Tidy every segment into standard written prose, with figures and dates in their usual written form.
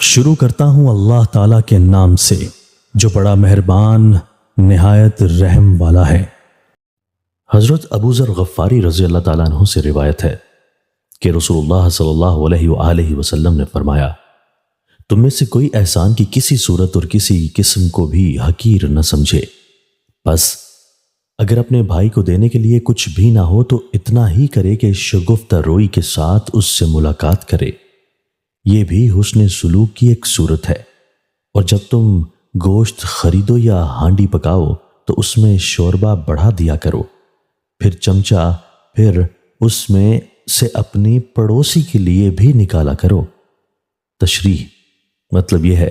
شروع کرتا ہوں اللہ تعالیٰ کے نام سے جو بڑا مہربان نہایت رحم والا ہے۔ حضرت ابو ذر غفاری رضی اللہ تعالیٰ عنہ سے روایت ہے کہ رسول اللہ صلی اللہ علیہ وآلہ وسلم نے فرمایا، تم میں سے کوئی احسان کی کسی صورت اور کسی قسم کو بھی حقیر نہ سمجھے، بس اگر اپنے بھائی کو دینے کے لیے کچھ بھی نہ ہو تو اتنا ہی کرے کہ شگفتہ روئی کے ساتھ اس سے ملاقات کرے، یہ بھی حسن سلوک کی ایک صورت ہے۔ اور جب تم گوشت خریدو یا ہانڈی پکاؤ تو اس میں شوربہ بڑھا دیا کرو، پھر چمچہ پھر اس میں سے اپنی پڑوسی کے لیے بھی نکالا کرو۔ تشریح مطلب یہ ہے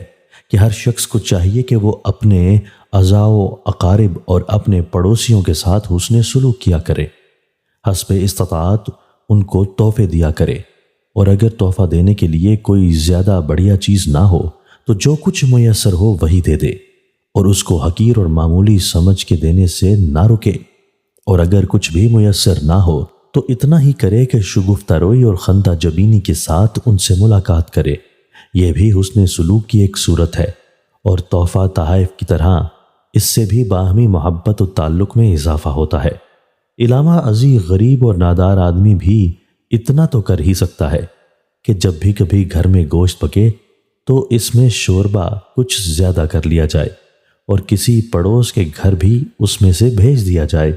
کہ ہر شخص کو چاہیے کہ وہ اپنے اعزاء و اقارب اور اپنے پڑوسیوں کے ساتھ حسن سلوک کیا کرے، حسب استطاعت ان کو تحفے دیا کرے، اور اگر تحفہ دینے کے لیے کوئی زیادہ بڑھیا چیز نہ ہو تو جو کچھ میسر ہو وہی دے دے، اور اس کو حقیر اور معمولی سمجھ کے دینے سے نہ رکے، اور اگر کچھ بھی میسر نہ ہو تو اتنا ہی کرے کہ شگفتہ روئی اور خندہ جبینی کے ساتھ ان سے ملاقات کرے، یہ بھی حسن سلوک کی ایک صورت ہے۔ اور تحفہ تحائف کی طرح اس سے بھی باہمی محبت و تعلق میں اضافہ ہوتا ہے۔ علاوہ ازیں غریب اور نادار آدمی بھی اتنا تو کر ہی سکتا ہے کہ جب بھی کبھی گھر میں گوشت پکے تو اس میں شوربہ کچھ زیادہ کر لیا جائے اور کسی پڑوس کے گھر بھی اس میں سے بھیج دیا جائے۔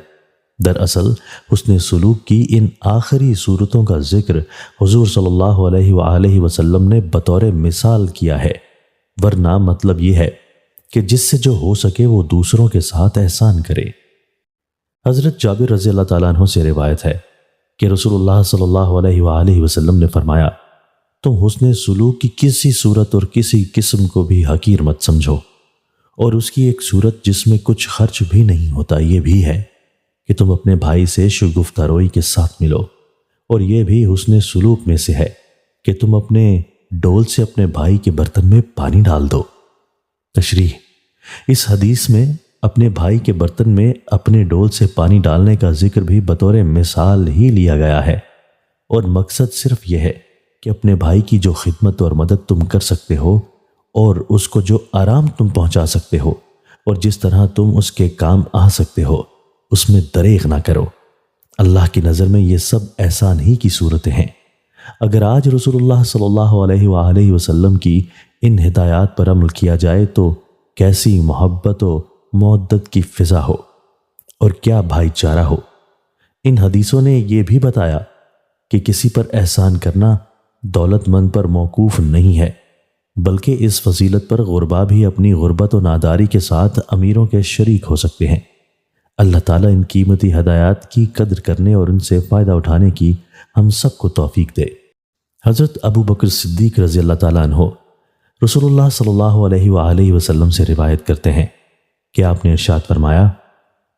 دراصل حسن سلوک کی ان آخری صورتوں کا ذکر حضور صلی اللہ علیہ وآلہ وسلم نے بطور مثال کیا ہے، ورنہ مطلب یہ ہے کہ جس سے جو ہو سکے وہ دوسروں کے ساتھ احسان کرے۔ حضرت جابر رضی اللہ تعالیٰ عنہ سے روایت ہے کہ رسول اللہ صلی اللہ علیہ وآلہ وسلم نے فرمایا، تم حسن سلوک کی کسی صورت اور کسی قسم کو بھی حقیر مت سمجھو، اور اس کی ایک صورت جس میں کچھ خرچ بھی نہیں ہوتا یہ بھی ہے کہ تم اپنے بھائی سے شگفتہ روئی کے ساتھ ملو، اور یہ بھی حسن سلوک میں سے ہے کہ تم اپنے ڈول سے اپنے بھائی کے برتن میں پانی ڈال دو۔ تشریح اس حدیث میں اپنے بھائی کے برتن میں اپنے ڈول سے پانی ڈالنے کا ذکر بھی بطور مثال ہی لیا گیا ہے، اور مقصد صرف یہ ہے کہ اپنے بھائی کی جو خدمت اور مدد تم کر سکتے ہو اور اس کو جو آرام تم پہنچا سکتے ہو اور جس طرح تم اس کے کام آ سکتے ہو اس میں دریغ نہ کرو۔ اللہ کی نظر میں یہ سب احسان ہی کی صورتیں ہیں۔ اگر آج رسول اللہ صلی اللہ علیہ وآلہ وسلم کی ان ہدایات پر عمل کیا جائے تو کیسی محبت و مودت کی فضا ہو اور کیا بھائی چارہ ہو۔ ان حدیثوں نے یہ بھی بتایا کہ کسی پر احسان کرنا دولت مند پر موقوف نہیں ہے، بلکہ اس فضیلت پر غربا بھی اپنی غربت و ناداری کے ساتھ امیروں کے شریک ہو سکتے ہیں۔ اللہ تعالیٰ ان قیمتی ہدایات کی قدر کرنے اور ان سے فائدہ اٹھانے کی ہم سب کو توفیق دے۔ حضرت ابو بکر صدیق رضی اللہ تعالیٰ عنہ رسول اللہ صلی اللہ علیہ وآلہ وسلم سے روایت کرتے ہیں کہ آپ نے ارشاد فرمایا،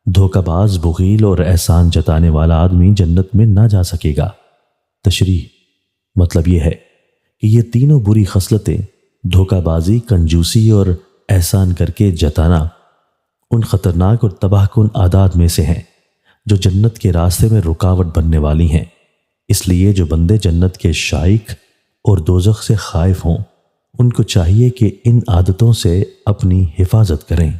دھوکہ باز، بخیل اور احسان جتانے والا آدمی جنت میں نہ جا سکے گا۔ تشریح مطلب یہ ہے کہ یہ تینوں بری خصلتیں، دھوکہ بازی، کنجوسی اور احسان کر کے جتانا، ان خطرناک اور تباہ کن عادات میں سے ہیں جو جنت کے راستے میں رکاوٹ بننے والی ہیں۔ اس لیے جو بندے جنت کے شائق اور دوزخ سے خائف ہوں ان کو چاہیے کہ ان عادتوں سے اپنی حفاظت کریں۔